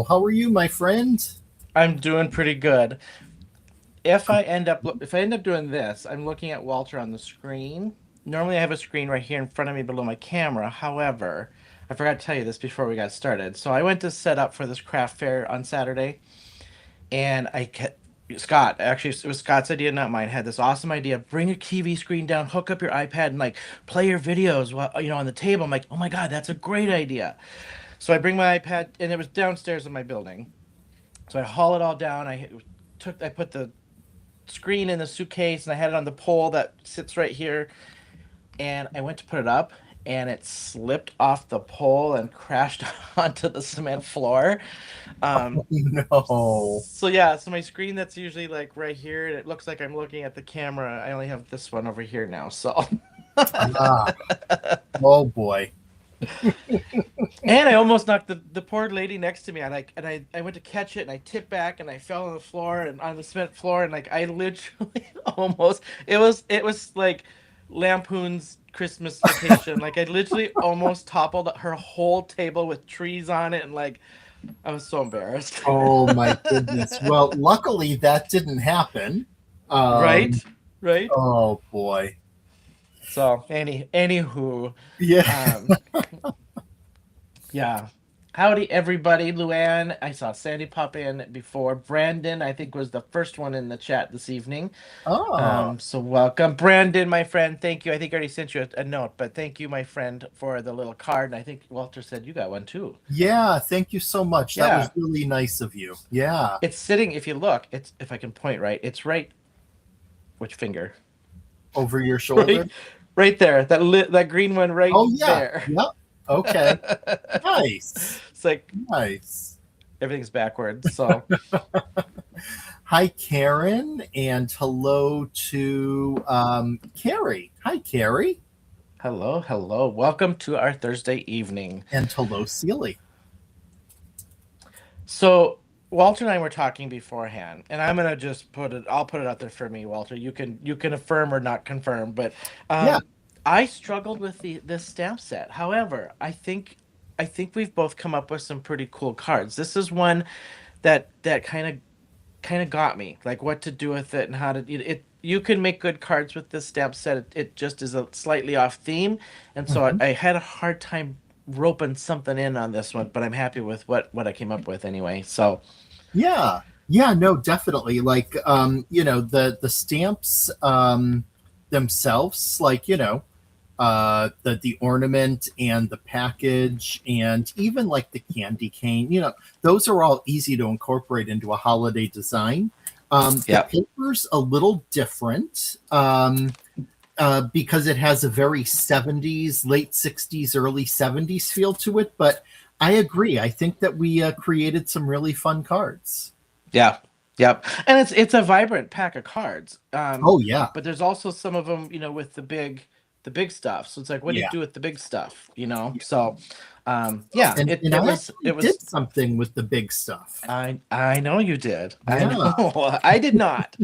How are you, my friend? I'm doing pretty good. If I end up doing this, I'm looking at Walter on the screen. Normally I have a screen right here in front of me below my camera. However, I forgot to tell you this before we got started. So I went to set up for this craft fair on Saturday, and Scott, actually it was Scott's idea, not mine, had this awesome idea. Bring your TV screen down, hook up your iPad, and like play your videos while on the table. I'm like, oh my God, that's a great idea. So I bring my iPad, and it was downstairs in my building. So I haul it all down. I put the screen in the suitcase, and I had it on the pole that sits right here. And I went to put it up, and it slipped off the pole and crashed onto the cement floor. Um, No. so yeah, so my screen that's usually like right here, and it looks like I'm looking at the camera. I only have this one over here now. So, Ah, oh boy. and I almost knocked the poor lady next to me. I went to catch it, and I tipped back, and I fell on the floor and on the cement floor, and like I literally almost it was like Lampoon's Christmas Vacation. Like I literally almost toppled her whole table with trees on it, and like I was so embarrassed. Oh my goodness. Well, luckily that didn't happen. Right? Um, Right? oh boy. So anywho, Yeah. um, yeah. Howdy everybody, Luann. I saw Sandy pop in before. Brandon, I think, was the first one in the chat this evening. Oh, So welcome, Brandon, my friend. Thank you. I think I already sent you a note, but thank you, my friend, for the little card. And I think Walter said you got one too. yeah. Thank you so much. That was Yeah, really nice of you. Yeah. it's sitting. If you look, it's if I can point right, it's right. Which finger? Over your shoulder. Right, right there. That green one right Oh, yeah. there. Yep. Okay. Nice. It's like Nice. everything's backwards. So Hi, Karen, and hello to Carrie. Hi, Carrie, hello, hello. Welcome to our Thursday evening. and hello, Seely. So Walter and I were talking beforehand, and I'm gonna just put it. I'll put it out there for me, Walter. You can affirm or not confirm, but Yeah. um, I struggled with this stamp set. However, I think we've both come up with some pretty cool cards. This is one that kind of got me, like what to do with it and how to it. You can make good cards with this stamp set. It just is a slightly off theme, and so Mhm. I had a hard time roping something in on this one, but I'm happy with what I came up with anyway. So Yeah. Yeah. No, definitely. Like, the stamps themselves, like, the ornament and the package and even like the candy cane, those are all easy to incorporate into a holiday design. The yeah, paper's a little different, because it has a very 70s, late 60s, early 70s feel to it. But I agree. I think that we created some really fun cards. yeah, yep. And it's a vibrant pack of cards. Oh, yeah. But there's also some of them, with the big stuff. So it's like, what do you Yeah. do with the big stuff? So, yeah, And, it and it I was actually it was. did something with the big stuff. I know you did. I Yeah. know. I did not.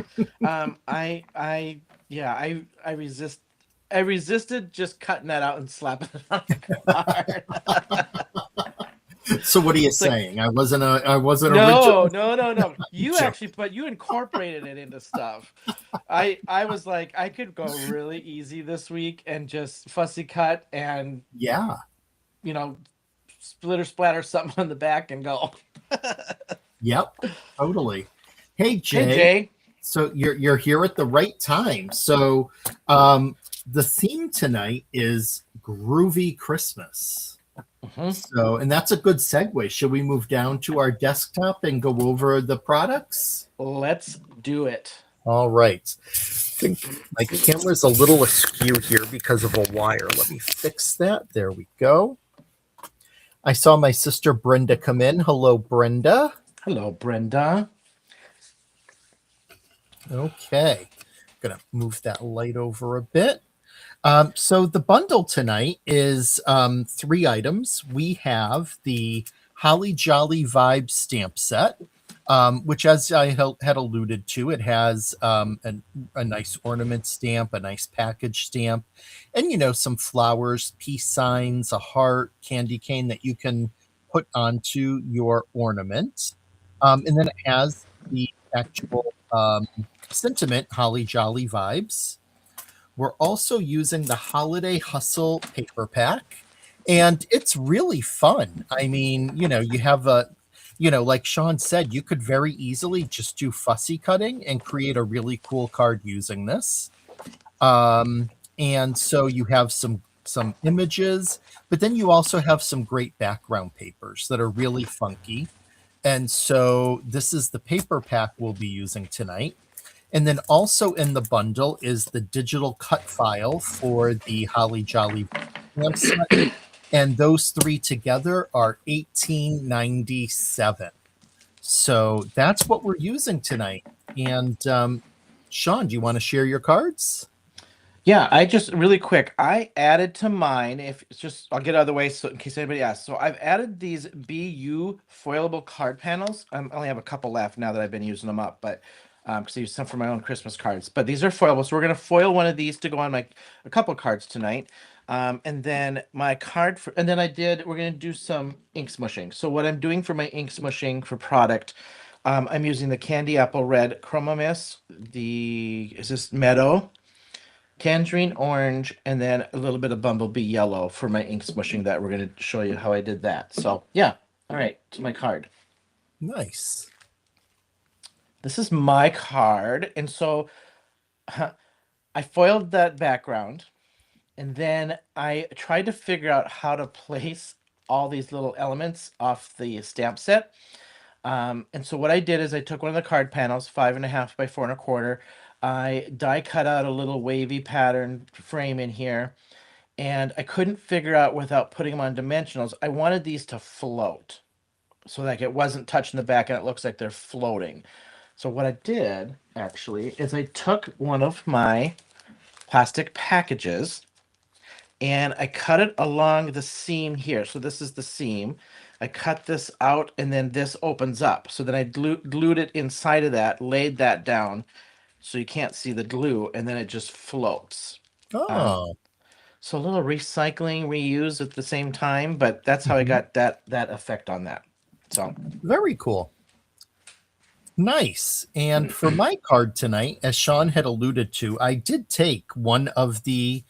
I yeah, I resisted just cutting that out and slapping it on the card. So what are you It's like, saying? I wasn't no, original. no, no, no. You Joke. actually, but you incorporated it into stuff. I was like, I could go really easy this week and just fussy cut and Yeah. you know splitter splatter something on the back and go. Yep. Totally. Hey, Hey Jay. Jay. So you're here at the right time. So um, the theme tonight is groovy Christmas. Mhm. So, and that's a good segue. Should we move down to our desktop and go over the products? Let's do it. All right. I think my camera's a little askew here because of a wire. Let me fix that. There we go. I saw my sister Brenda come in. Hello, Brenda. Hello, Brenda. Okay. Gonna move that light over a bit. So the bundle tonight is 3 items. We have the Holly Jolly Vibe stamp set, which, as I had alluded to, it has a nice ornament stamp, a nice package stamp, and some flowers, peace signs, a heart, candy cane that you can put onto your ornament. And then it has the actual sentiment, Holly Jolly Vibes. We're also using the Holiday Hustle paper pack, and it's really fun. I mean, you have like Shawn said, you could very easily just do fussy cutting and create a really cool card using this. And so you have some images, but then you also have some great background papers that are really funky. And so this is the paper pack we'll be using tonight. And then also in the bundle is the digital cut file for the Holly Jolly. set, and those three together are $18.97. So that's what we're using tonight. And Shawn, do you want to share your cards? Yeah, I just really quick, I added to mine, if it's just, I'll get out of the way so in case anybody asks. So I've added these BU foilable card panels. I only have a couple left now that I've been using them up, but because I used some for my own Christmas cards. But these are foilable, so we're gonna foil one of these to go on a couple cards tonight. And then my card for, and then we're gonna do some ink smushing. So what I'm doing for my ink smushing for product, I'm using the Candy Apple Red Chroma Mist, is this Meadow? Tangerine orange, and then a little bit of bumblebee yellow for my ink smushing that we're going to show you how I did that. So yeah, all right, to my card. Nice. This is my card, and so I foiled that background, and then I tried to figure out how to place all these little elements off the stamp set. And so what I did is I took one of the card panels, 5.5 by 4.25. I die cut out a little wavy pattern frame in here, and I couldn't figure out without putting them on dimensionals. I wanted these to float, so like it wasn't touching the back and it looks like they're floating. So what I did actually is I took one of my plastic packages and I cut it along the seam here. So this is the seam. I cut this out and then this opens up. So then I glued it inside of that, laid that down so you can't see the glue, and then it just floats. Oh, So a little recycling, reuse at the same time, but that's how I got that effect on that. So very cool. Nice. And for my card tonight, as Shawn had alluded to, I did take one of the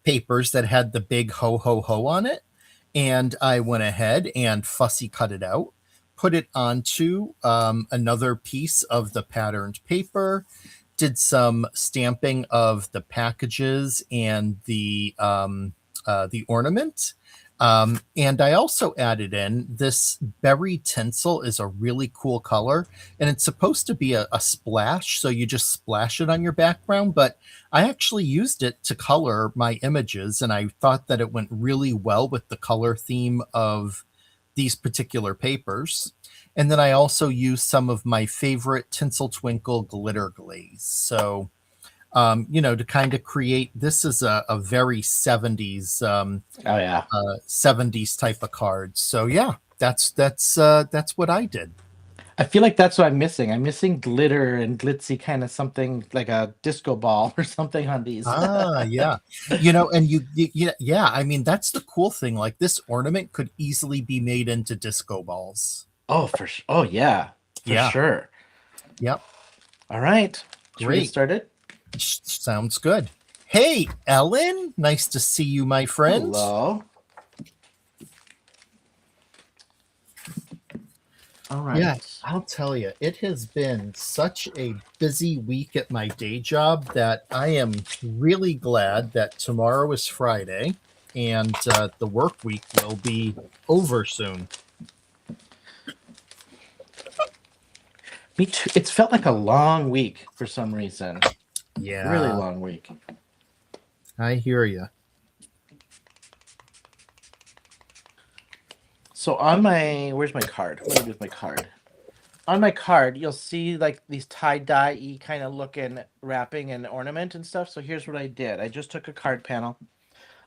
papers that had the big ho ho ho on it, and I went ahead and fussy cut it out, put it onto another piece of the patterned paper, did some stamping of the packages and the ornament. And I also added in this berry tinsel is a really cool color, and it's supposed to be a splash, so you just splash it on your background. But I actually used it to color my images, and I thought that it went really well with the color theme of these particular papers. And then I also used some of my favorite Tinsel Twinkle glitter glaze. So, to kind of create, this is a very 70s, oh yeah, 70s type of card. So yeah, that's what I did. I feel like that's what I'm missing. I'm missing glitter and glitzy kind of something like a disco ball or something on these. Ah, yeah. And yeah, I mean, that's the cool thing. Like this ornament could easily be made into disco balls. Oh, for sure. Oh yeah, for Yeah. sure. Yep. All right. Should we get Great. started? Sounds good. Hey, Ellen, nice to see you, my friend. Hello. All right. Yes, I'll tell you, it has been such a busy week at my day job that I am really glad that tomorrow is Friday and the work week will be over soon. Me too. It's felt like a long week for some reason. Yeah. Really long week. I hear you. So where's my card? What do I do with my card? On my card, you'll see like these tie-dye-y kind of looking wrapping and ornament and stuff. So here's what I did. I just took a card panel.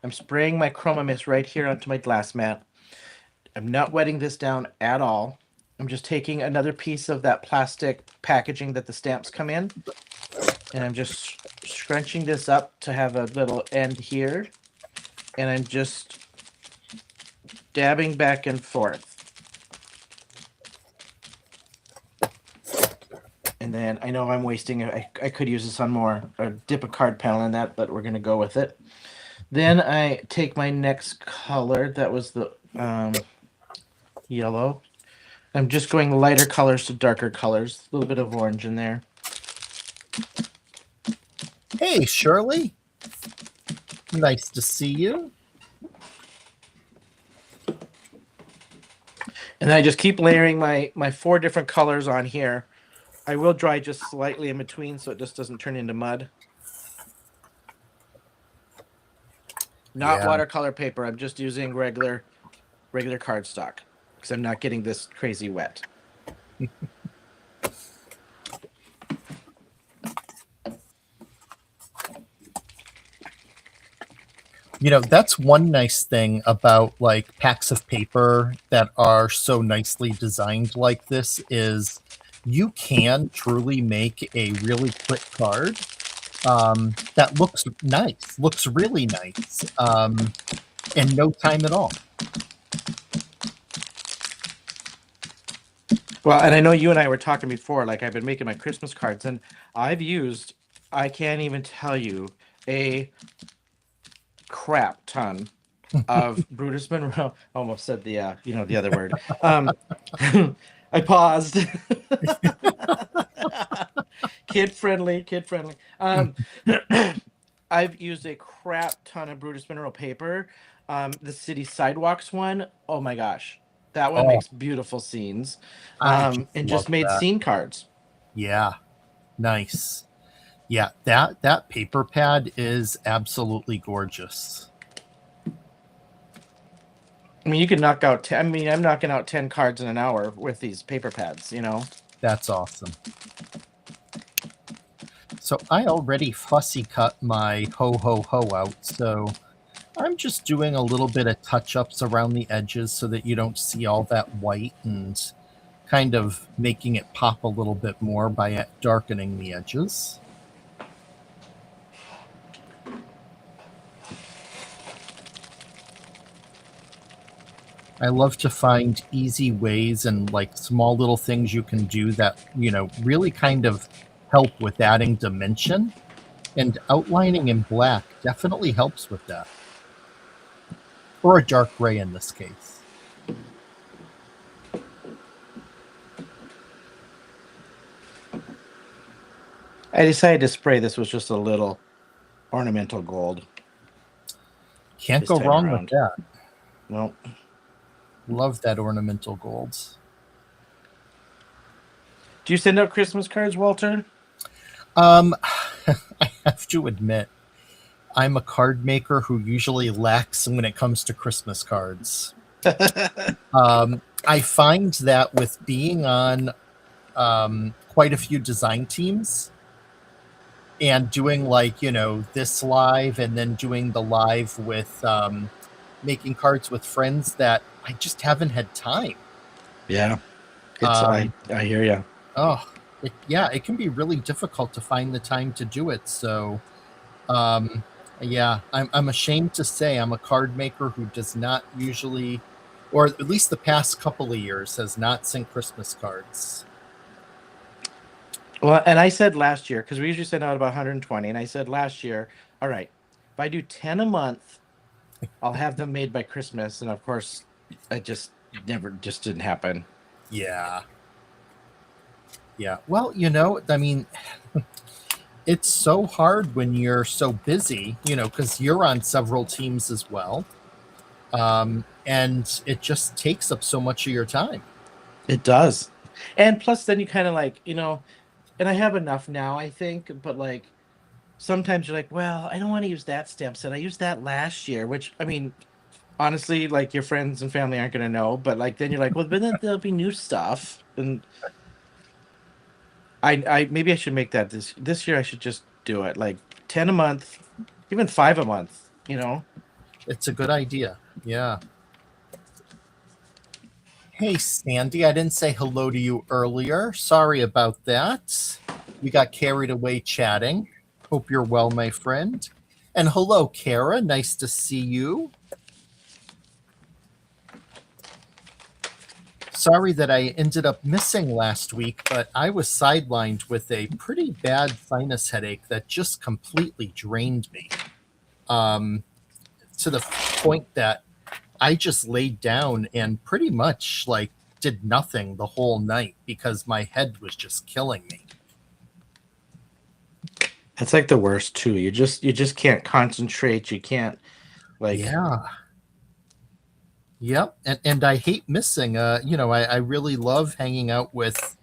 I'm spraying my chroma mist right here onto my glass mat. I'm not wetting this down at all. I'm just taking another piece of that plastic packaging that the stamps come in, and I'm just scrunching this up to have a little end here, and I'm just dabbing back and forth. And then I know I'm wasting it. I could use this on more, or dip a card panel in that, but we're going to go with it. Then I take my next color. That was the yellow. I'm just going lighter colors to darker colors. A little bit of orange in there. Hey, Shirley. Nice to see you. And then I just keep layering my 4 different colors on here. I will dry just slightly in between so it just doesn't turn into mud. Not Yeah. watercolor paper. I'm just using regular cardstock because I'm not getting this crazy wet. That's one nice thing about like packs of paper that are so nicely designed like this is you can truly make a really quick card that looks really nice in no time at all. Well, and I know you and I were talking before, like I've been making my Christmas cards, and I've used, I can't even tell you, a crap ton of Brutus Monroe. Almost said the other word. I paused. Kid friendly, kid friendly. I've used a crap ton of Brutus Monroe paper. The city sidewalks one, oh my gosh, that one Oh, makes beautiful scenes. I just And love just made that. scene cards. Yeah, nice. Yeah, that paper pad is absolutely gorgeous. I mean, you can knock out. I mean, I'm knocking out 10 cards in an hour with these paper pads. You know. That's awesome. So I already fussy cut my ho ho ho out, so I'm just doing a little bit of touch-ups around the edges so that you don't see all that white and kind of making it pop a little bit more by darkening the edges. I love to find easy ways and like small little things you can do that, really kind of help with adding dimension. And outlining in black definitely helps with that. Or a dark gray in this case. I decided to spray this with just a little ornamental gold. Can't This go time wrong with around. that. Well, Love that ornamental gold. do you send out Christmas cards, Walter? I have to admit, I'm a card maker who usually lacks when it comes to Christmas cards. I find that with being on quite a few design teams and doing like, this live and then doing the live with making cards with friends that I just haven't had time. Yeah, it's I hear you. Oh, it can be really difficult to find the time to do it. So, yeah, I'm ashamed to say I'm a card maker who does not usually, or at least the past couple of years, has not sent Christmas cards. Well, and I said last year, because we usually send out about 120, and I said last year, all right, if I do 10 a month, I'll have them made by Christmas. And of course, it just didn't happen. Yeah. Yeah. Well, I mean, it's so hard when you're so busy, because you're on several teams as well. And it just takes up so much of your time. It does. And plus, then you kind of like, and I have enough now, I think, but like sometimes you're like, well, I don't want to use that stamp set. I used that last year, which I mean, honestly, like your friends and family aren't going to know, but like then you're like, well, but then there'll be new stuff. And I maybe I should make that this year. I should just do it like 10 a month, even 5 a month. It's a good idea. Yeah. Hey, Sandy, I didn't say hello to you earlier. Sorry about that. We got carried away chatting. Hope you're well, my friend. And hello, Kara. Nice to see you. Sorry that I ended up missing last week, but I was sidelined with a pretty bad sinus headache that just completely drained me. To the point that I just laid down and pretty much like did nothing the whole night because my head was just killing me. That's like the worst too. You just can't concentrate. You can't like Yeah. Yep. And I hate missing. I really love hanging out with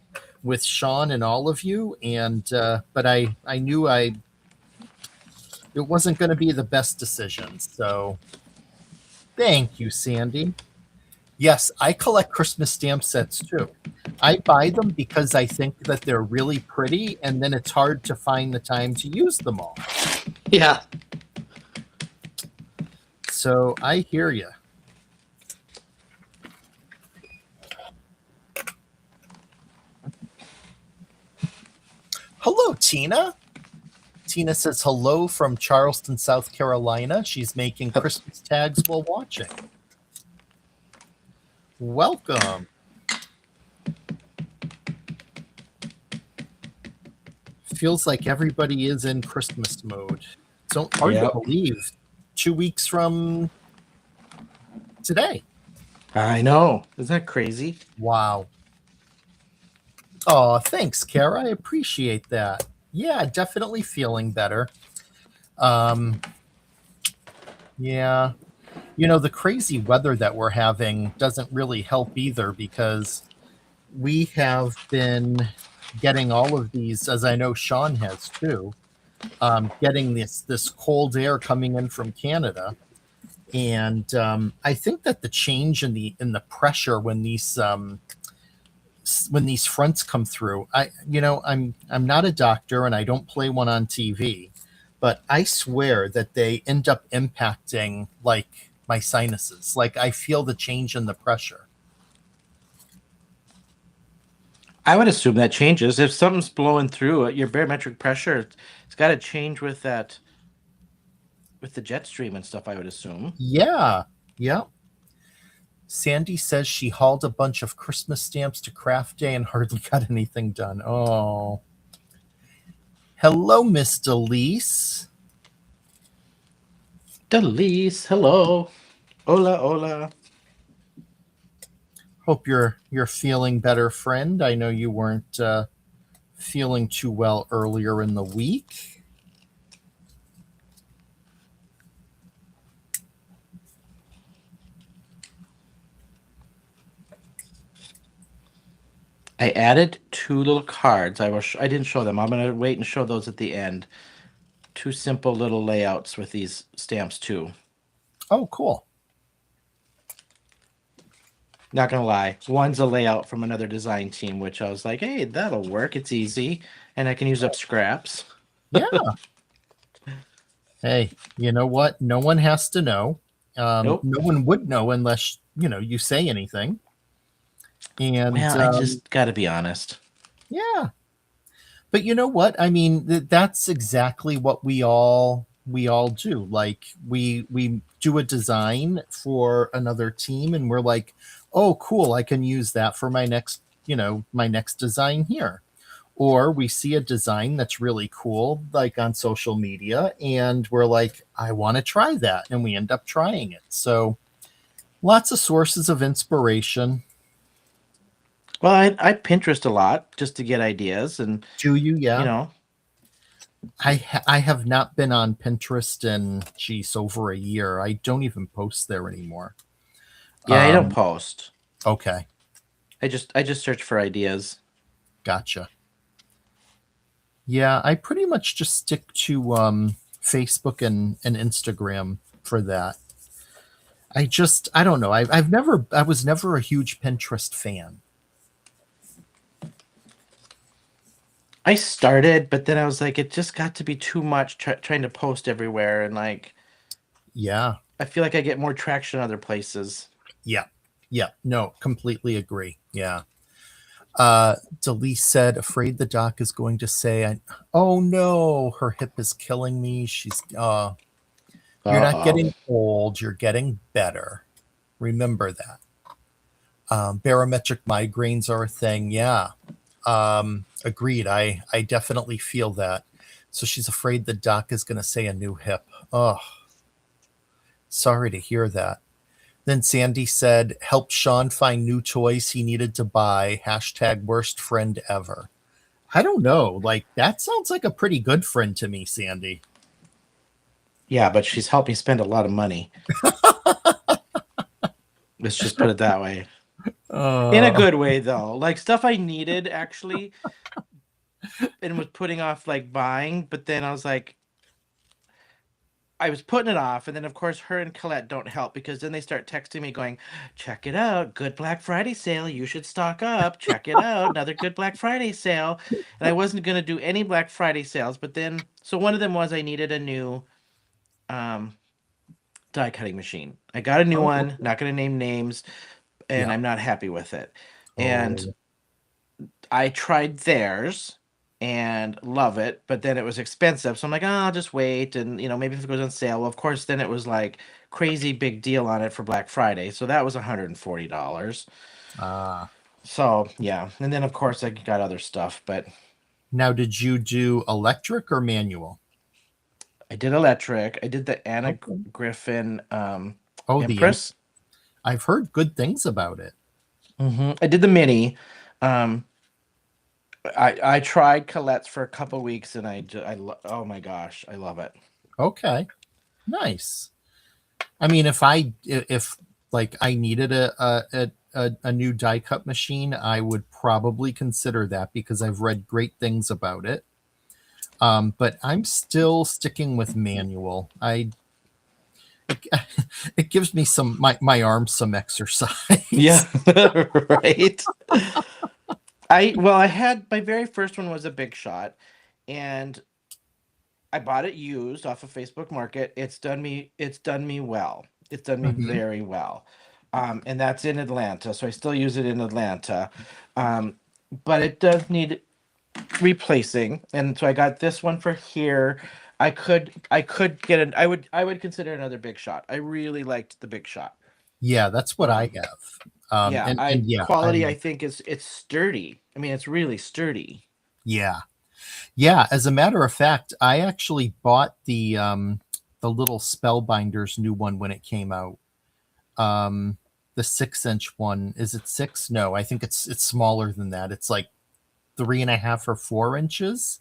Shawn and all of you. And but I knew it wasn't going to be the best decision. So thank you, Sandy. Yes, I collect Christmas stamp sets too. I buy them because I think that they're really pretty, and then it's hard to find the time to use them all. Yeah. So I hear you. Hello, Tina. Tina says hello from Charleston, South Carolina. She's making Christmas tags while watching. Welcome. Feels like everybody is in Christmas mode. It's hard to believe. 2 weeks from today. I know. Isn't that crazy? Wow. Oh, thanks, Kara. I appreciate that. Yeah, definitely feeling better. Yeah. The crazy weather that we're having doesn't really help either, because we have been getting all of these, as I know Shawn has too, getting this cold air coming in from Canada. And I think that the change in the pressure when these fronts come through, I'm not a doctor and I don't play one on TV, but I swear that they end up impacting like my sinuses. Like I feel the change in the pressure. I would assume that changes if something's blowing through it. Your barometric pressure, it's got to change with that, with the jet stream and stuff. I would assume. Yeah. Sandy says she hauled a bunch of Christmas stamps to craft day and hardly got anything done. Oh. Hello, Miss Delise. Delise, hello. Hola. Hope you're feeling better, friend. I know you weren't feeling too well earlier in the week. I added 2 little cards. I didn't show them. I'm gonna wait and show those at the end. 2 simple little layouts with these stamps too. Oh, cool. Not gonna lie, one's a layout from another design team, which I was like, hey, that'll work. It's easy, and I can use up scraps. Yeah. Hey, you know what? No one has to know. Nope. No one would know unless you say anything. And well, I just got to be honest. Yeah. But you know what? I mean, that's exactly what we all do. Like we do a design for another team and we're like, "Oh, cool, I can use that for my next design here." Or we see a design that's really cool like on social media and we're like, "I want to try that." And we end up trying it. So lots of sources of inspiration. Well, I Pinterest a lot just to get ideas, and Do you? Yeah. I have not been on Pinterest in over a year. I don't even post there anymore. Yeah, I don't post. Okay. I just search for ideas. Gotcha. Yeah, I pretty much just stick to Facebook and Instagram for that. I don't know. I was never a huge Pinterest fan. I started, but then I was like, it just got to be too much trying to post everywhere, and like, yeah, I feel like I get more traction other places. Yeah. No, completely agree. Yeah. Delise said, afraid the doc is going to say, oh no, her hip is killing me. She's, you're not getting old. You're getting better. Remember that. Barometric migraines are a thing. Yeah. Agreed. I definitely feel that. So she's afraid the doc is going to say a new hip. Oh, sorry to hear that. Then Sandy said, help Shawn find new toys he needed to buy. Hashtag worst friend ever. I don't know. Like, that sounds like a pretty good friend to me, Sandy. Yeah, but she's helped me spend a lot of money. Let's just put it that way. In a good way, though. Like, stuff I needed, actually, and was putting off, like, buying. But then I was like, I was putting it off, and then of course her and Colette don't help because then they start texting me going, "Check it out, good Black Friday sale. You should stock up. Check it out, another good Black Friday sale." And I wasn't gonna do any Black Friday sales, but then so one of them was I needed a new um, die cutting machine. I got a new Oh, one. okay. Not gonna name names, and Yeah. I'm not happy with it. And Oh, I tried theirs and love it, but then it was expensive. So I'm like, oh, I'll just wait. And, maybe if it goes on sale. Well, of course, then it was like crazy big deal on it for Black Friday. So that was $140. ah. So yeah. And then, of course, I got other stuff, but Now, did you do electric or manual? I did electric. I did the Anna Okay. Griffin Oh, Empress. I've heard good things about it. I did the mini. Um, I tried Colette's for a couple weeks and oh my gosh, I love it. Okay. Nice. I mean, if like I needed a new die cut machine, I would probably consider that because I've read great things about it. But I'm still sticking with manual. It gives me my arms some exercise. Yeah, right. I had my very first one was a Big Shot, and I bought it used off of Facebook Market. It's done me well. It's done me Hmm. very well. And that's in Atlanta, so I still use it in Atlanta. Um, but it does need replacing, and so I got this one for here. I could get an I would consider another Big Shot. I really liked the Big Shot. Yeah, that's what I Um, have. yeah, And I yeah, quality I think is it's sturdy. I mean, it's really sturdy. yeah, yeah. As a matter of fact, I actually bought the little Spellbinders new one when it came out. Um, the 6 inch one. Is it six? No, I think it's smaller than that. It's like 3.5 or 4 inches.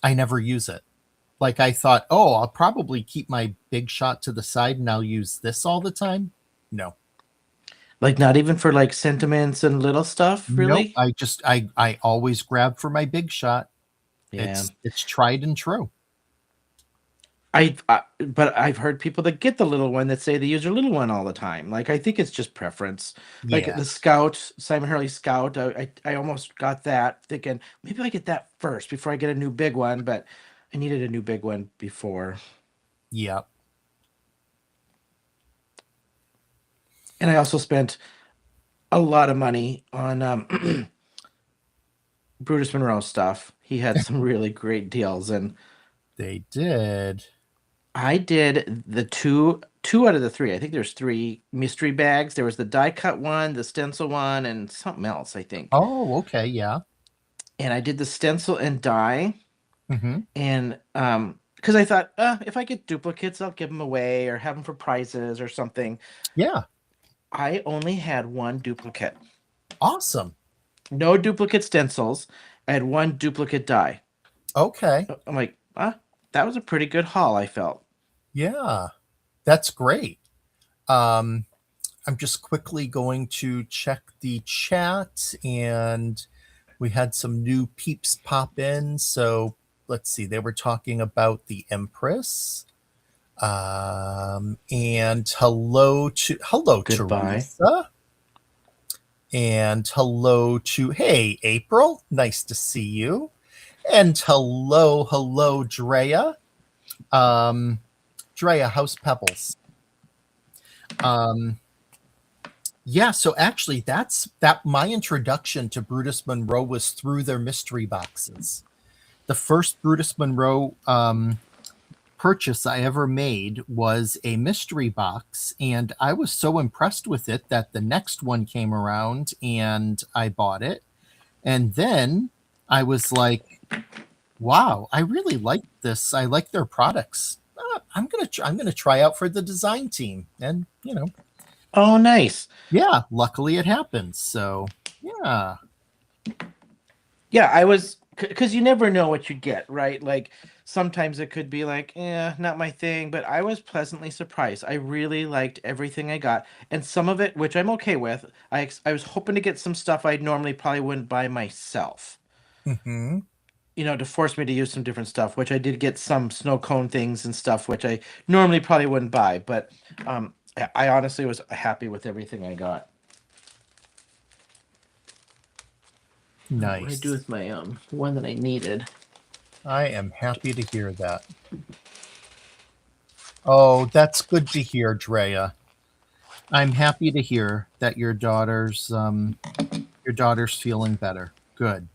I never use it. Like I thought, oh, I'll probably keep my big shot to the side and I'll use this all the time. No, Like not even for like sentiments and little stuff, nope. really? I always grab for my big shot. Yeah. It's tried and true. But I've heard people that get the little one that say they use their little one all the time. Like I think it's just preference. Like Yeah, the Scout, Simon Hurley Scout, I almost got that thinking maybe I get that first before I get a new big one, but I needed a new big one before. yeah. And I also spent a lot of money on Brutus Monroe stuff. He had some really great deals, and They did. I did the two out of the three. I think there's three mystery bags. There was the die cut one, the stencil one, and something else, I think. Oh, okay, yeah. And I did the stencil and die, Hmm. and because I thought, if I get duplicates, I'll give them away or have them for prizes or something. Yeah, I only had one duplicate, awesome. no duplicate stencils. I had one duplicate die. Okay, I'm like, that was a pretty good haul, I felt. yeah, that's great. Um, I'm just quickly going to check the chat, and we had some new peeps pop in. So let's see, they were talking about the Empress. And hello Goodbye. Teresa, and hello to hey April, nice to see you, and hello Drea. Um, Drea, how's Pebbles? Um, yeah, so actually that my introduction to Brutus Monroe was through their mystery boxes. The first Brutus Monroe purchase I ever made was a mystery box, and I was so impressed with it that the next one came around and I bought it. And then I was like, wow, I really like this. I like their products. I'm gonna try out for the design team, and Oh, nice. yeah, luckily it happened. So yeah, Yeah, I was because you never know what you get, right? Like sometimes it could be like, not my thing, but I was pleasantly surprised. I really liked everything I got, and some of it, which I'm okay with. I was hoping to get some stuff I normally probably wouldn't buy myself. hmm, to force me to use some different stuff, which I did get some snow cone things and stuff, which I normally probably wouldn't buy, but I honestly was happy with everything I got. What did I do Nice. with my one that I needed? I am happy to hear that. Oh, that's good to hear, Drea. I'm happy to hear that your daughter's feeling better. Good.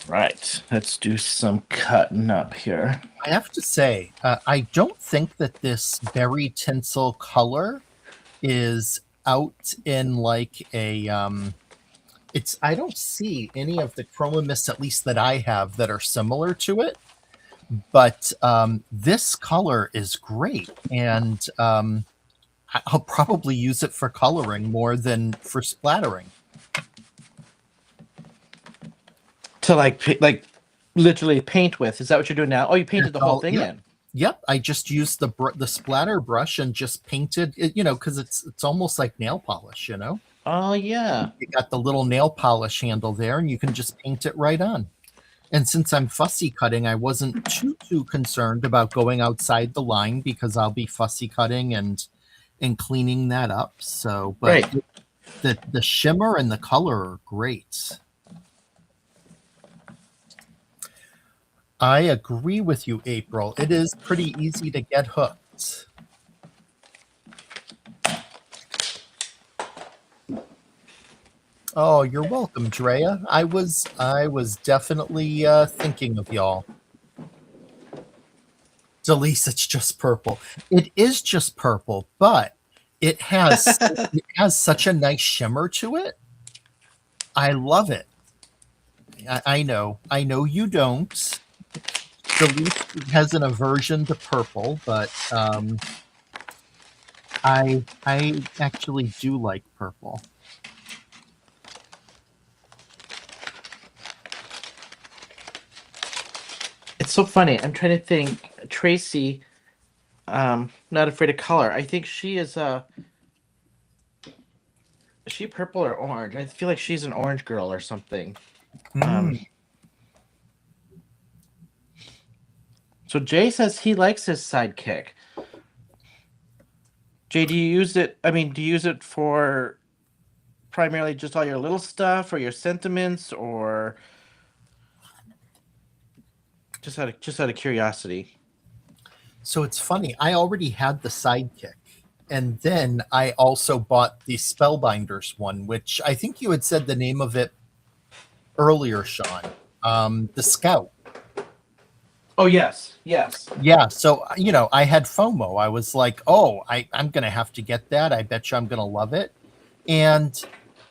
Right, let's do some cutting up here. I have to say, I don't think that this berry tinsel color is out in like a it's I don't see any of the chroma mists, at least that I have, that are similar to it. But this color is great, and I'll probably use it for coloring more than for splattering. To like literally paint with. Is that what you're doing now? Oh, you painted the whole thing Yep. in. Yep, I just used the splatter brush and just painted it, because it's almost like nail polish, Oh yeah. You got the little nail polish handle there, and you can just paint it right on. And since I'm fussy cutting, I wasn't too concerned about going outside the line because I'll be fussy cutting and cleaning that up. So, but Right. the shimmer and the color are great. I agree with you, April. It is pretty easy to get hooked. Oh, you're welcome, Drea. I was definitely thinking of y'all. Delise, it's just purple. It is just purple, but it has such a nice shimmer to it. I love it. I know you don't. Delise has an aversion to purple, but I actually do like purple. It's so funny. I'm trying to think. Tracy, not afraid of color. I think she is is she purple or orange? I feel like she's an orange girl or something. Mm. So Jay says he likes his sidekick. Jay, do you use it? I mean, do you use it for primarily just all your little stuff or your sentiments, or just out of curiosity? So it's funny. I already had the sidekick, and then I also bought the Spellbinders one, which I think you had said the name of it earlier, Shawn. The Scout. Oh yes, yes. Yeah. So I had FOMO. I was like, oh, I'm gonna have to get that. I bet you I'm gonna love it, and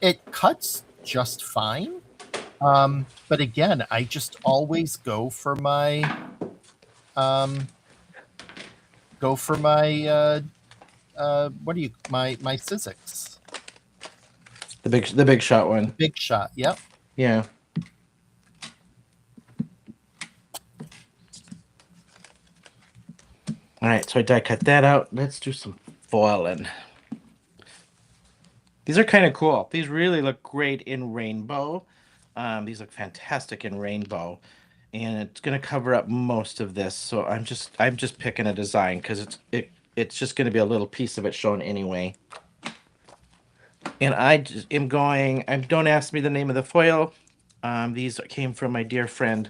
it cuts just fine. But again, I just always go for my what do you my Sizzix. The big shot one. Big shot. Yep. Yeah. All right, so I die cut that out. Let's do some foiling. These are kind of cool. These really look great in rainbow. These look fantastic in rainbow, and it's gonna cover up most of this. So I'm just picking a design because it's just gonna be a little piece of it shown anyway. And I just am going. Don't ask me the name of the foil. These came from my dear friend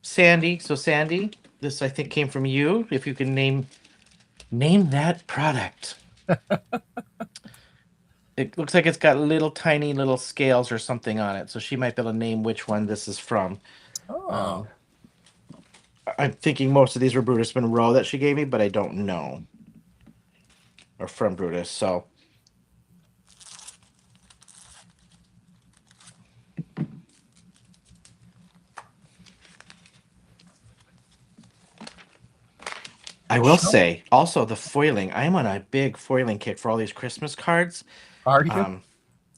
Sandy. So Sandy, this I think came from you. If you can name that product. It looks like it's got little tiny little scales or something on it, so she might be able to name which one this is from. Oh. I'm thinking most of these were Brutus Monroe that she gave me, but I don't know. Or from Brutus, so. I will say, also the foiling. I'm on a big foiling kick for all these Christmas cards. Are you?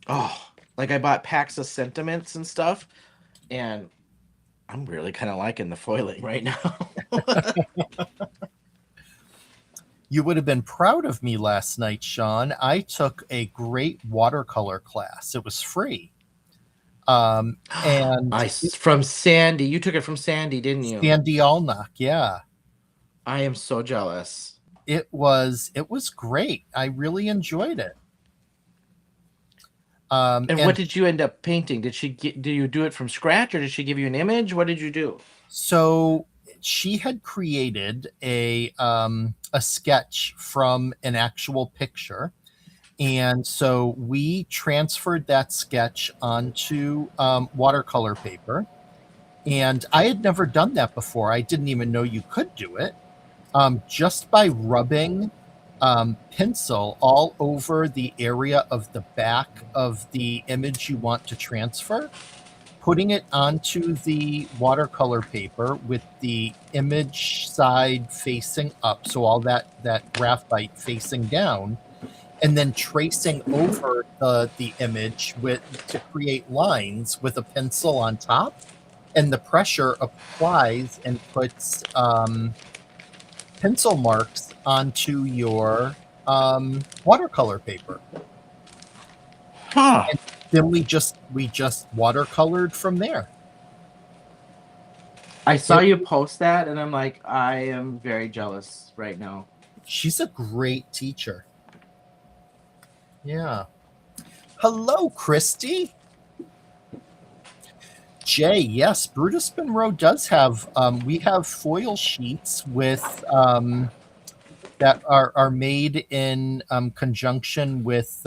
Oh, like I bought packs of sentiments and stuff, and I'm really kind of liking the foiling right now. You would have been proud of me last night, Shawn. I took a great watercolor class. It was free. And From Sandy. You took it from Sandy, didn't you? Sandy Allnock, yeah. I am so jealous. It was great. I really enjoyed it. And what And did you end up painting? Did you do it from scratch or did she give you an image? What did you do? so she had created a sketch from an actual picture. And so we transferred that sketch onto watercolor paper. And I had never done that before. I didn't even know you could do it. Just by rubbing pencil all over the area of the back of the image you want to transfer, putting it onto the watercolor paper with the image side facing up, so all that graphite facing down, and then tracing over the image with to create lines with a pencil on top, and the pressure applies and puts pencil marks onto your watercolor paper. Huh. And then we just watercolored from there. I saw It, you post that and I'm like, I am very jealous right now. she's a great teacher. Yeah. Hello, Christy. Jay, yes, Brutus Monroe does have. We have foil sheets with that are made in conjunction with.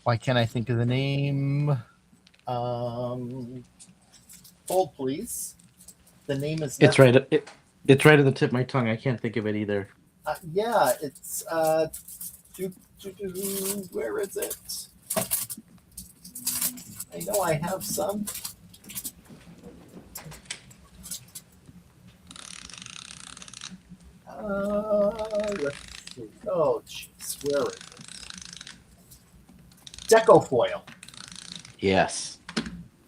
Why can't I think of the name? Hold, please. The name is It's not. right. It's right at the tip of my tongue. I can't think of it either. Yeah, it's. Where is it? I know I have some. Let's see. Oh, jeez, where is it? Decofoil. Yes.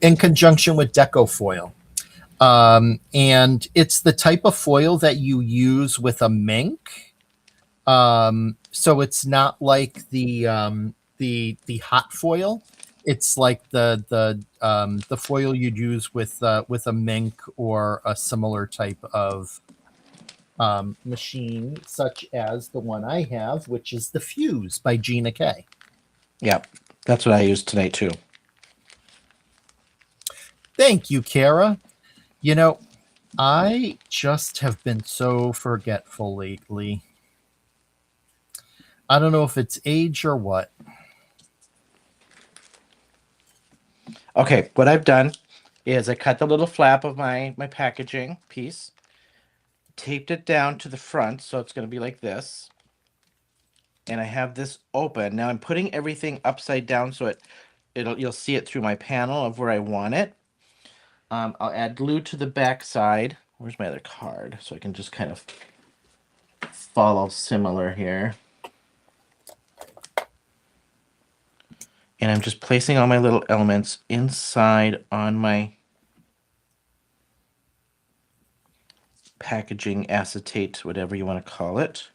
In conjunction with Decofoil. And it's the type of foil that you use with a mink. So it's not like the hot foil. It's like the foil you'd use with a mink or a similar type of machine, such as the one I have, which is the Fuse by Gina K. Yep. That's what I used tonight too. Thank you, Kara. You know, I just have been so forgetful lately. I don't know if it's age or what. Okay, what I've done is I cut the little flap of my packaging piece, taped it down to the front, so it's going to be like this. And I have this open. Now I'm putting everything upside down so you'll see it through my panel of where I want it. I'll add glue to the back side. Where's my other card? So I can just kind of follow similar here. And I'm just placing all my little elements inside on my packaging acetate, whatever you want to call it.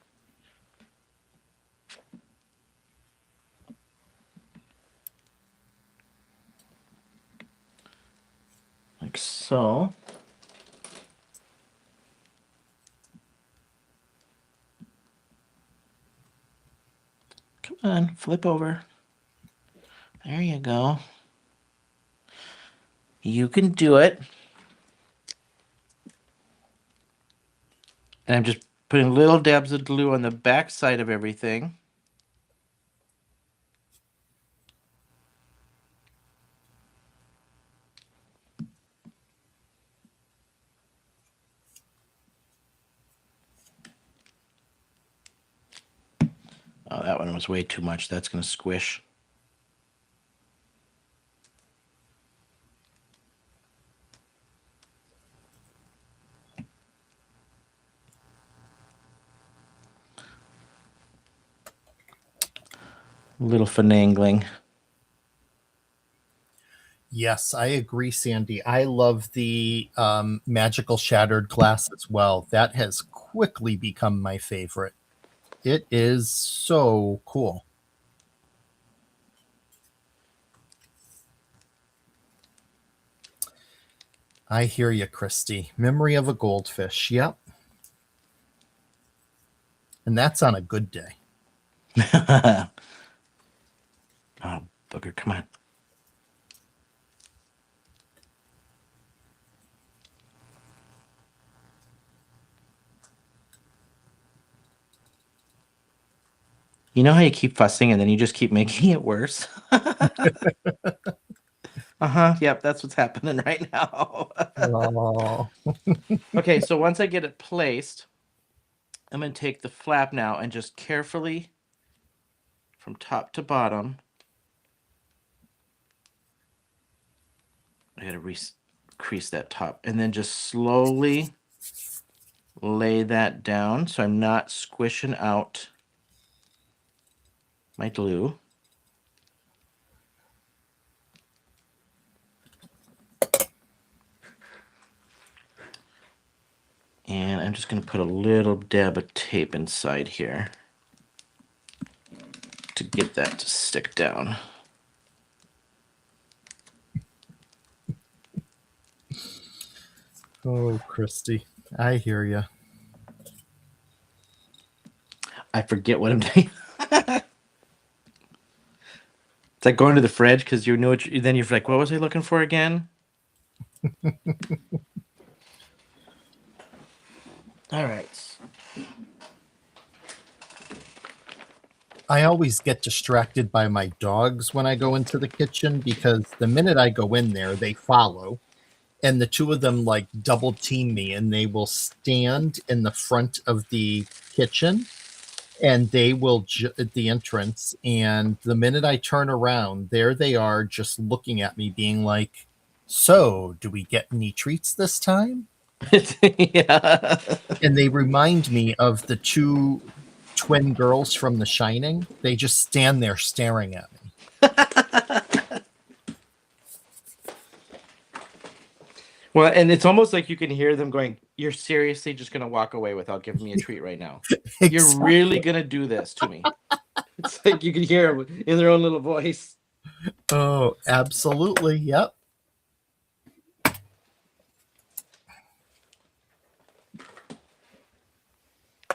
Like so. Come on, flip over. There you go. You can do it. And I'm just putting little dabs of glue on the back side of everything. Oh, that one was way too much. That's going to squish. A little finagling. Yes, I agree, Sandy. I love the magical shattered glass as well. That has quickly become my favorite. It is so cool. I hear you, Christy. Memory of a goldfish. Yep. And that's on a good day. Oh, booger, come on. You know how you keep fussing and then you just keep making it worse? Uh-huh. Yep, that's what's happening right now. Oh. Okay, so once I get it placed, I'm going to take the flap now and just carefully, from top to bottom, I got to crease that top, and then just slowly lay that down so I'm not squishing out my glue. And I'm just going to put a little dab of tape inside here to get that to stick down. Oh, Christy. I hear you. I forget what I'm doing. It's like going to the fridge because you know what then you're like, what was I looking for again? All right. I always get distracted by my dogs when I go into the kitchen because the minute I go in there, they follow. And the two of them like double team me, and they will stand in the front of the kitchen and they will at the entrance. And the minute I turn around, there they are just looking at me, being like, "So, do we get any treats this time?" Yeah. And they remind me of the two twin girls from The Shining. They just stand there staring at me. Well, and it's almost like you can hear them going, "You're seriously just gonna walk away without giving me a treat right now? You're really Exactly. gonna do this to me?" It's like you can hear them in their own little voice. Oh, absolutely. Yep. I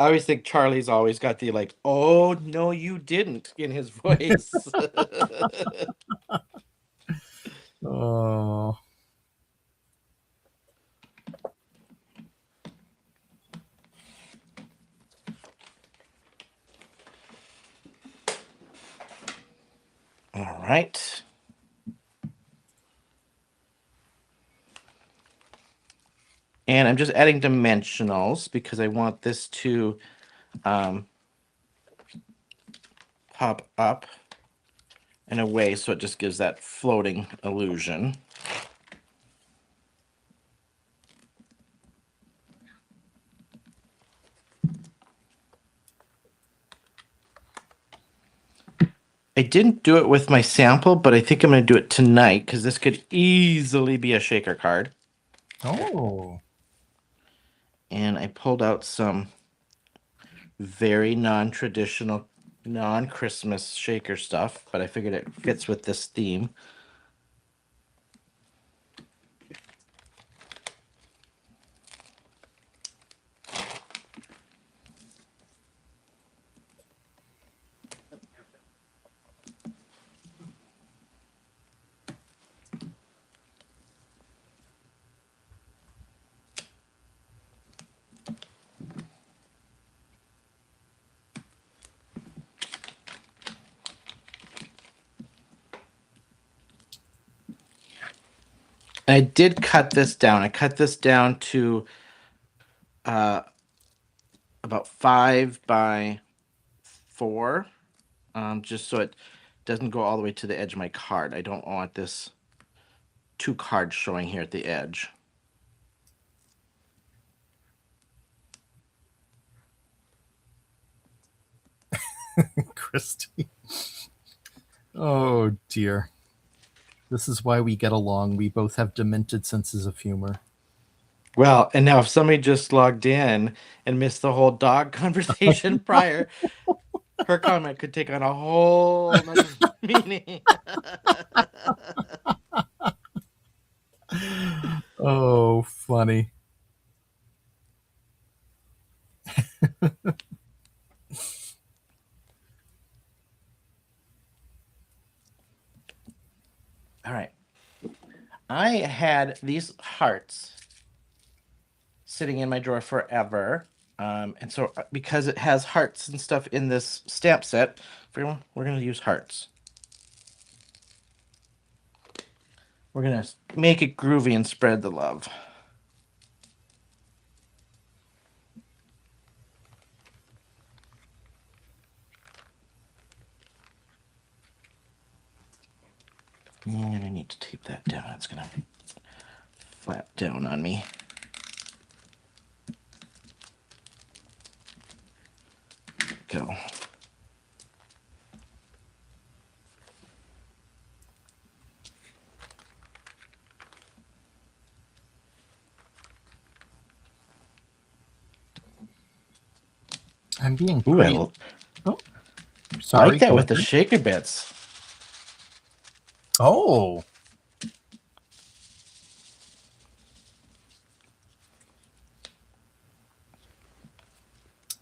always think Charlie's always got the like, "Oh no, you didn't" in his voice. Oh. All right. And I'm just adding dimensionals because I want this to pop up in a way so it just gives that floating illusion. I didn't do it with my sample, but I think I'm going to do it tonight because this could easily be a shaker card. Oh. And I pulled out some very non-traditional, non-Christmas shaker stuff, but I figured it fits with this theme. I did cut this down. I cut this down to about 5 by 4, just so it doesn't go all the way to the edge of my card. I don't want this 2 cards showing here at the edge. Christy. Oh, dear. This is why we get along. We both have demented senses of humor. Well, and now if somebody just logged in and missed the whole dog conversation prior, her comment could take on a whole nother meaning. Oh, funny. All right. I had these hearts sitting in my drawer forever. And so because it has hearts and stuff in this stamp set, we're going to use hearts. We're going to make it groovy and spread the love. And I need to tape that down. It's going to flap down on me. Go. I'm being Ooh, pretty. I Sorry. like that go with the ahead. shaker bits. Oh.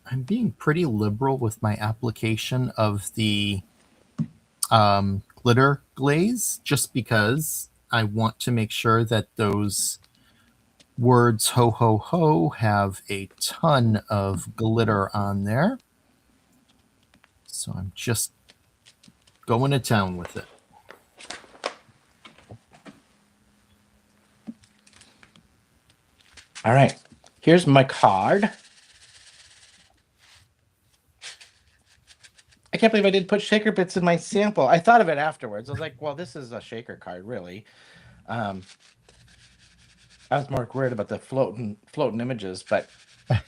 I'm being pretty liberal with my application of the glitter glaze just because I want to make sure that those words ho ho ho have a ton of glitter on there. So I'm just going to town with it. All right. Here's my card. I can't believe I didn't put shaker bits in my sample. I thought of it afterwards. I was like, well, this is a shaker card, really. I was more worried about the floating images, but all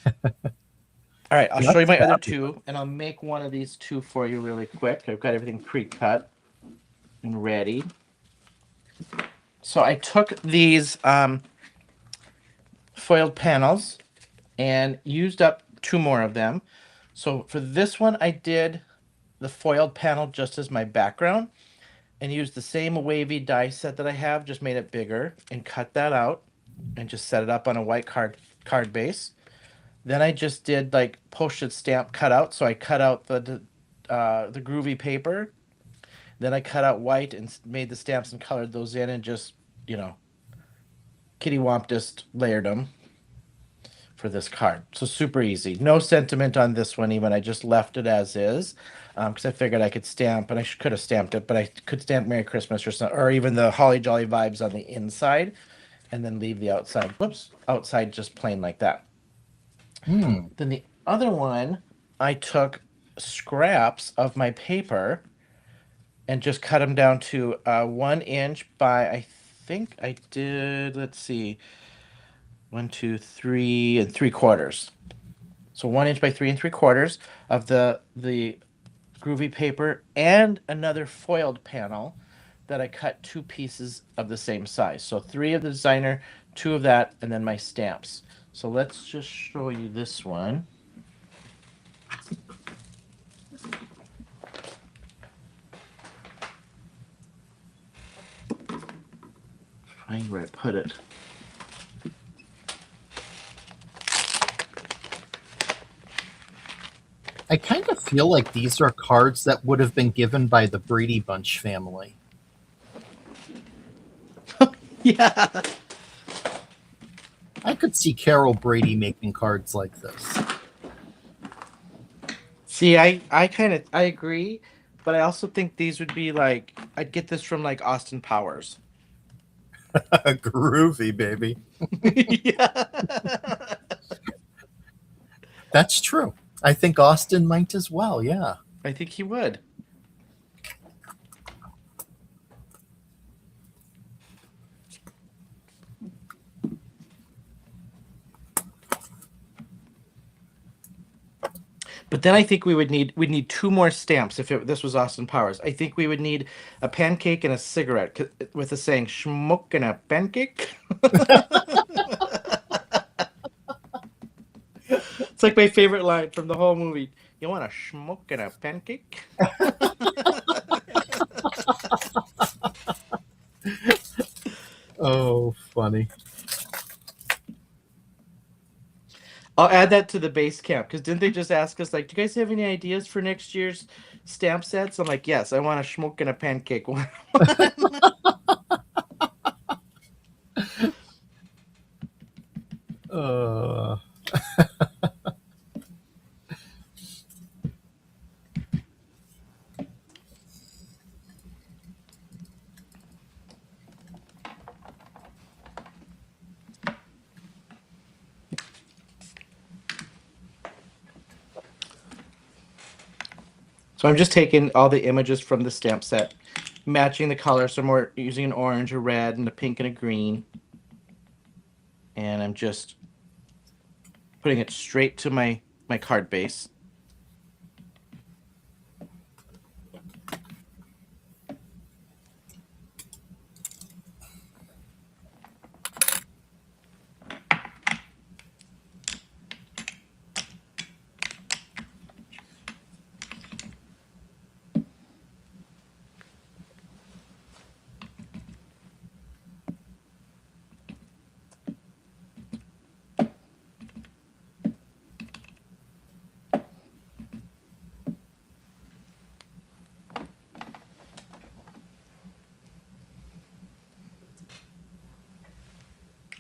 right, I'll show you That's my other fabulous. two, and I'll make one of these two for you really quick. I've got everything pre-cut and ready. So I took these foiled panels and used up 2 more of them. So for this one, I did the foiled panel just as my background and used the same wavy die set that I have, just made it bigger and cut that out and just set it up on a white card base. Then I just did like postage stamp cutout. So I cut out the groovy paper. Then I cut out white and made the stamps and colored those in and just, you know, kitty womp just layered them for this card. So super easy. No sentiment on this one even. I just left it as is because I figured I could stamp, and I could have stamped it, but I could stamp Merry Christmas or something, or even the Holly Jolly vibes on the inside, and then leave the outside. Whoops, outside just plain like that. Then the other one, I took scraps of my paper and just cut them down to 1 inch by, I think I did, let's see, 1, 2, 3 3/4. So 1 inch by 3 3/4 of the groovy paper and another foiled panel that I cut 2 pieces of the same size. So 3 of the designer, 2 of that, and then my stamps. So let's just show you this one. Find where I put it. I kind of feel like these are cards that would have been given by the Brady Bunch family. Yeah. I could see Carol Brady making cards like this. See, I kind of I agree, but I also think these would be like I'd get this from like Austin Powers. Groovy, baby. Yeah. That's true. I think Austin might as well, yeah. I think he would. But then I think we'd need two more stamps if this was Austin Powers. I think we would need a pancake and a cigarette with the saying "schmuck and a pancake." It's like my favorite line from the whole movie. You want a schmuck and a pancake? Oh, funny. I'll add that to the base camp because didn't they just ask us like, "Do you guys have any ideas for next year's stamp sets?" I'm like, "Yes, I want a schmuck and a pancake one." Uh, So I'm just taking all the images from the stamp set, matching the colors. So we're using an orange, a red, and a pink and a green. And I'm just putting it straight to my card base.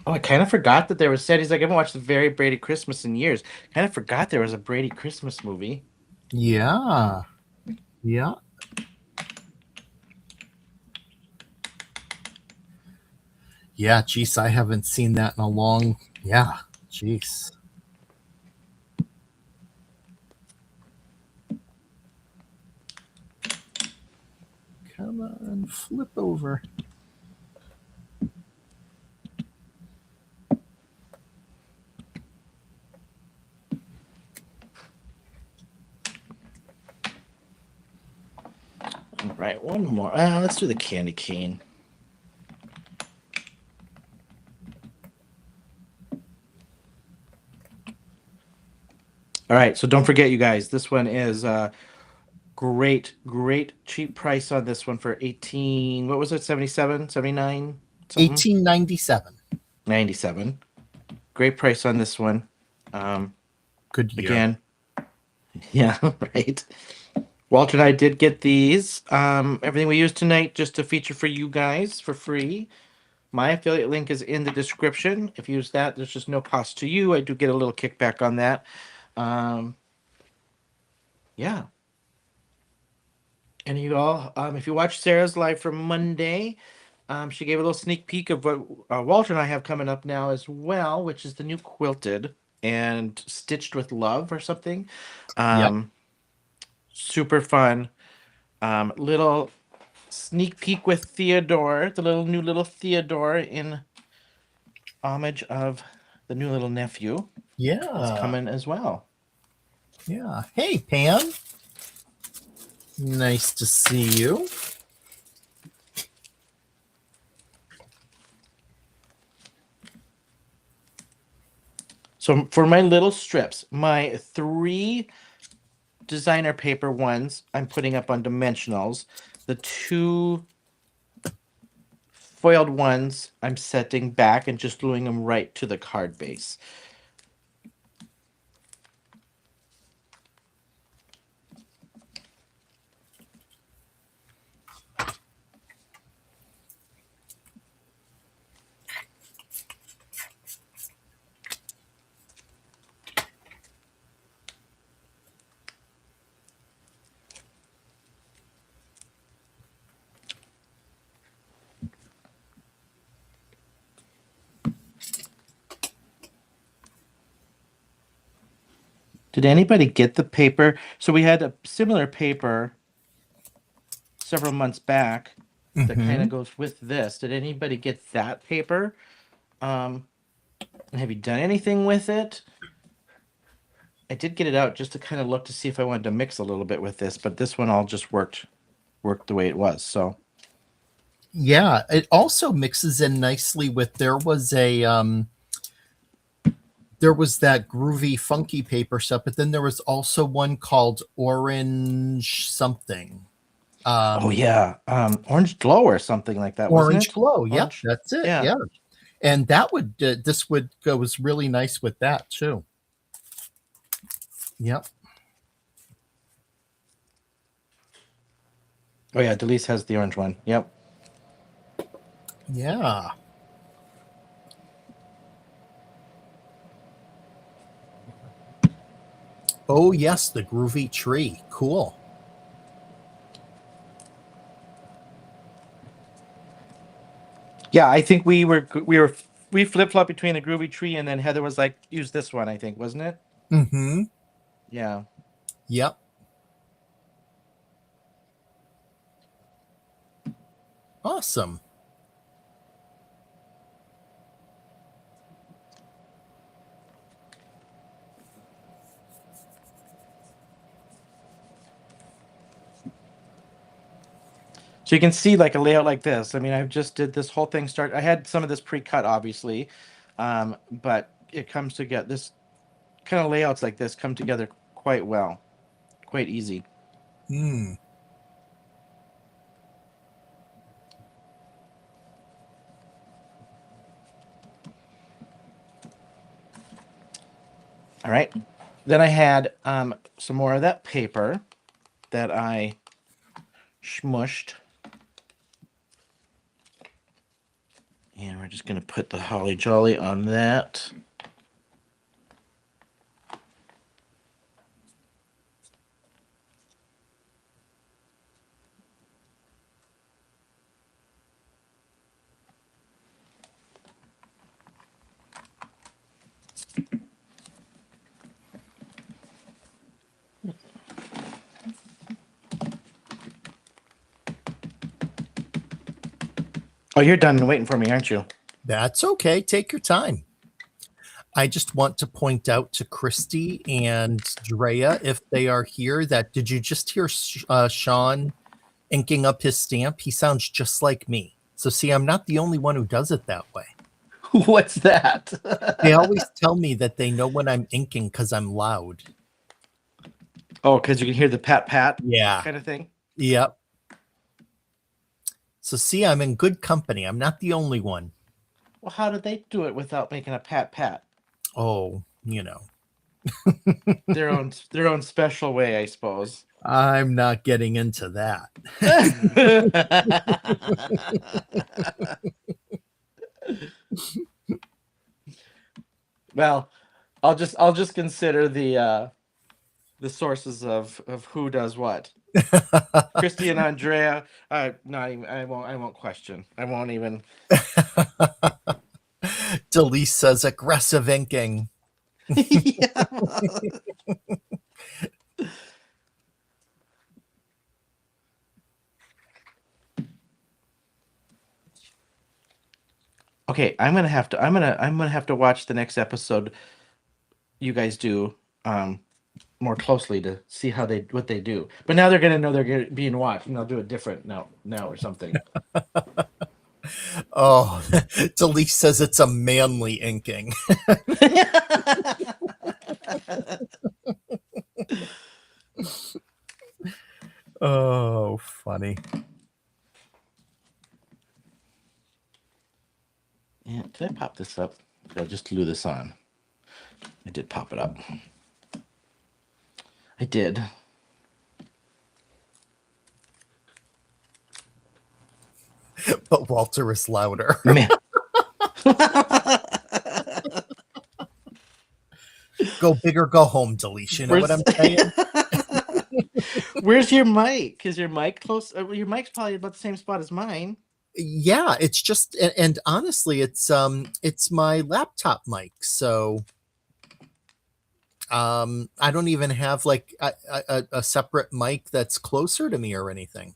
Oh, I kind of forgot that there was said he's like I haven't watched the very Brady Christmas in years. Kind of forgot there was a Brady Christmas movie. yeah. Yeah. Yeah, geez, I haven't seen that in a long. Yeah, geez. Come on, flip over. All right, one more. Let's do the candy cane. All right, so don't forget, you guys, this one is great cheap price on this one for 18. What was it? 77, 79, something? 1897. 97. Great price on this one. Good year. Again, yeah, right. Walter and I did get these. Everything we used tonight just to feature for you guys for free. My affiliate link is in the description. If you use that, there's just no cost to you. I do get a little kickback on that. Yeah. And you all, if you watch Sarah's live from Monday, she gave a little sneak peek of what Walter and I have coming up now as well, which is the new quilted and stitched with love or something. Yep. Super fun. Little sneak peek with Theodore, the new little Theodore in homage of the new little nephew. Yeah. Is coming as well. Yeah. Hey, Pam. Nice to see you. So for my little strips, my 3 designer paper ones I'm putting up on dimensionals. The 2 foiled ones I'm setting back and just gluing them right to the card base. Did anybody get the paper? So we had a similar paper several months back that kind of goes with this. Did anybody get that paper? Have you done anything with it? I did get it out just to kind of look to see if I wanted to mix a little bit with this, but this one all just worked the way it was. So Yeah, it also mixes in nicely with there was that groovy funky paper stuff, but then there was also one called Orange something. oh yeah, Orange Glow or something like that, wasn't Orange it? Glow. Yep, Orange, that's it. yeah. Yeah. And that would this would goes really nice with that too. Yep. Oh yeah, Delise has the orange one. Yep. Yeah. Oh yes, the groovy tree. Cool. Yeah, I think we flip flop between the groovy tree and then Heather was like, use this one. I think wasn't it? Mm-hmm. Yeah. Yep. Awesome. So you can see like a layout like this. I mean, I just did this whole thing start. I had some of this pre-cut, obviously, but it comes together. This kind of layouts like this come together quite well, quite easy. Hmm. All right. Then I had some more of that paper that I smushed. And we're just going to put the Holly Jolly on that. Oh, you're done and waiting for me, aren't you? That's okay. Take your time. I just want to point out to Christy and Drea, if they are here, that did you just hear Shawn inking up his stamp? He sounds just like me. So, see, I'm not the only one who does it that way. What's that? They always tell me that they know when I'm inking because I'm loud. Oh, because you can hear the pat pat Yeah. kind of thing. Yep. So, see, I'm in good company. I'm not the only one. Well, how did they do it without making a pat pat? Oh, you know. Their own special way, I suppose. I'm not getting into that. Well, I'll just consider the sources of who does what. Christy and Andrea, not even, I won't question. I won't even. Delise says aggressive inking. Yeah. Okay, I'm gonna have to watch the next episode you guys do more closely to see what they do. But now they're gonna know they're being watched, and they'll do it different now or something. Oh, Delise says it's a manly inking. Oh, funny. Yeah, did I pop this up? Did I just glue this on? I did pop it up. I did. But Walter is louder. Man. Go big or go home, Delise. You know what I'm saying? Where's your mic? Is your mic close? Your mic's probably about the same spot as mine. Yeah, it's just and honestly, it's my laptop mic. So I don't even have like a separate mic that's closer to me or anything.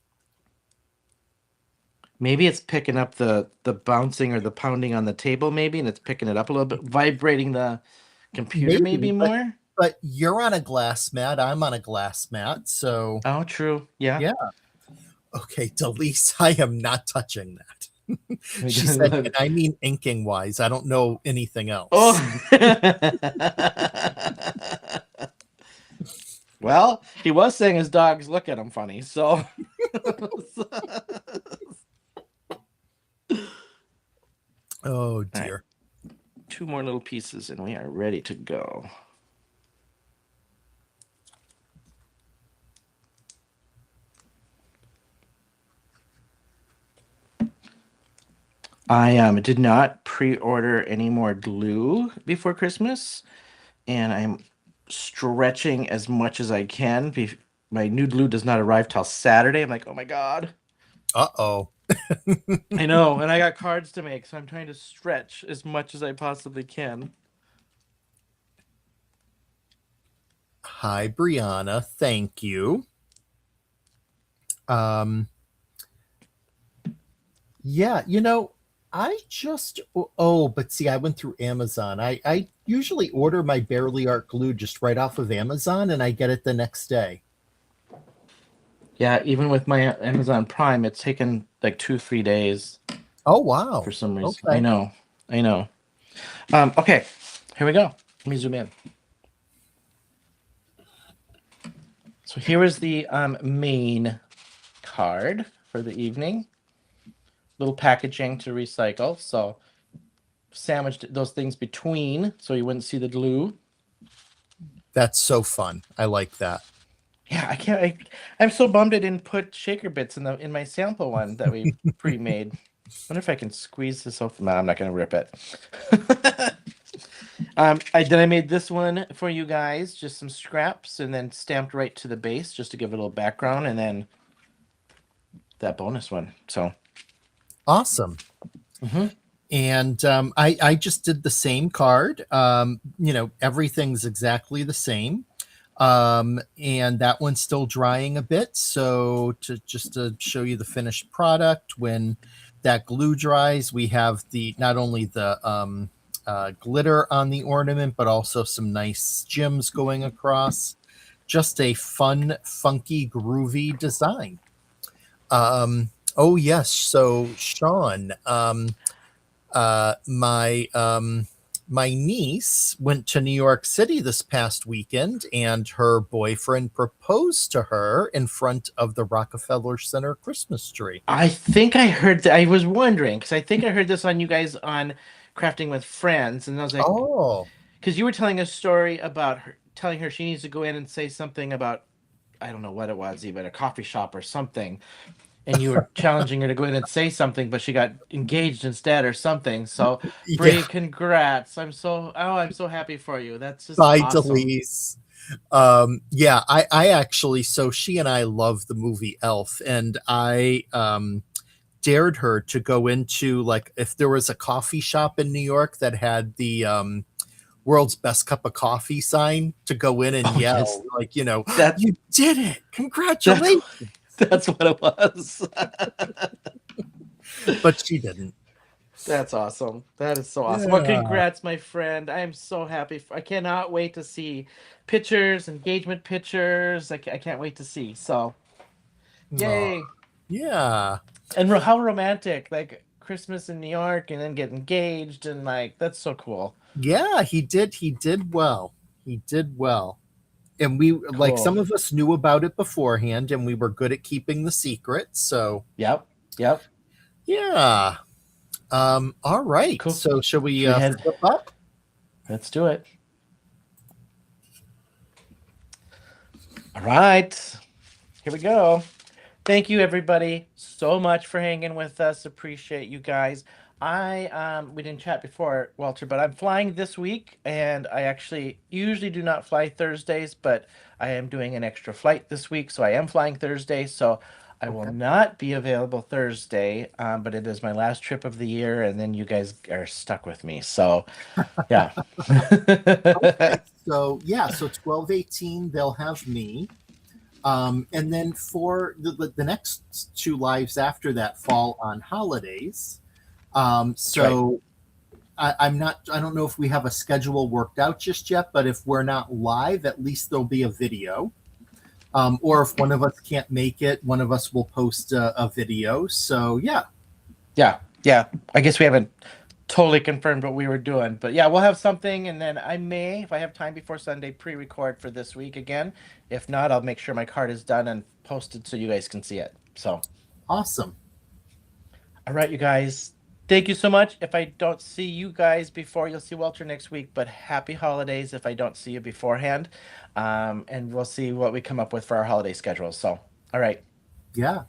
Maybe it's picking up the bouncing or the pounding on the table, maybe, and it's picking it up a little bit, vibrating the computer maybe more. but you're on a glass mat. I'm on a glass mat. So Oh, true. Yeah. yeah. Okay, Delise, I am not touching that. We She did said, look. and I mean inking wise. I don't know anything Oh. else. Well, he was saying his dogs look at him funny, so. Oh All right, dear. 2 more little pieces, and we are ready to go. I did not pre-order any more glue before Christmas, and I'm stretching as much as I can. My new glue does not arrive till Saturday. I'm like, oh my god. Uh-oh. I know, and I got cards to make, so I'm trying to stretch as much as I possibly can. Hi, Brianna. Thank you. Um, yeah, I just but see, I went through Amazon. I usually order my Barely Art glue just right off of Amazon and I get it the next day. Yeah, even with my Amazon Prime, it's taken like 2, 3 days Oh wow. for some reason. I Okay. know, I know. Okay, here we go. Let me zoom in. So here is the main card for the evening. Little packaging to recycle. So sandwiched those things between so you wouldn't see the glue. That's so fun. I like that. Yeah, I can't. I'm so bummed I didn't put shaker bits in my sample one that we pre-made. Wonder if I can squeeze this off. No, I'm not going to rip it. I made this one for you guys, just some scraps, and then stamped right to the base, just to give it a little background, and then that bonus one. So, Awesome. mhm. And I just did the same card. Everything's exactly the same. And that one's still drying a bit. So to show you the finished product, when that glue dries, we have the not only the glitter on the ornament, but also some nice gems going across. Just a fun, funky, groovy design. Oh yes, so Shawn, my niece went to New York City this past weekend, and her boyfriend proposed to her in front of the Rockefeller Center Christmas tree. I think I heard that. I was wondering because I think I heard this on you guys on Crafting with Friends, and I was like, Oh, because you were telling a story about her telling her she needs to go in and say something about I don't know what it was, even a coffee shop or something, and you were challenging her to go in and say something, but she got engaged instead or something. So, yeah. Brie, congrats! I'm so happy for you. That's just Bye, awesome. Delise. Yeah, I actually, so she and I love the movie Elf, and I dared her to go into, like, if there was a coffee shop in New York that had the world's best cup of coffee sign, to go in and Oh yes, yell, like, that you did it, that's congratulations. that's what it was. But she didn't. That's awesome. That is so awesome. Well, Yeah. congrats, my friend. I am so happy. I cannot wait to see pictures, engagement pictures. I can't wait to see. So, Oh, yay. yeah. And how romantic. Like Christmas in New York and then get engaged. And like, that's so cool. Yeah, he did well. He did well. And we, like, Cool. some of us knew about it beforehand, and we were good at keeping the secret. So Yep. Yep. yeah. All right. Cool. So shall we Should we head? flip up? Let's do it. All right. Here we go. Thank you everybody so much for hanging with us. Appreciate you guys. We didn't chat before, Walter, but I'm flying this week and I actually usually do not fly Thursdays, but I am doing an extra flight this week, so I am flying Thursday, so I will Okay. not be available Thursday, but it is my last trip of the year and then you guys are stuck with me. So, yeah. Okay. So yeah, so 12:18 they'll have me. And then for the next two lives after that fall on holidays. That's right. So I'm not. I don't know if we have a schedule worked out just yet, but if we're not live, at least there'll be a video. Or if one of us can't make it, one of us will post a video. So yeah, Yeah, yeah. I guess we haven't totally confirmed what we were doing, but yeah, we'll have something, and then I may, if I have time before Sunday, pre-record for this week again. If not, I'll make sure my card is done and posted so you guys can see it. So, awesome. all right, you guys. Thank you so much. If I don't see you guys before, you'll see Walter next week, but happy holidays if I don't see you beforehand. And we'll see what we come up with for our holiday schedule. So, all right. Yeah.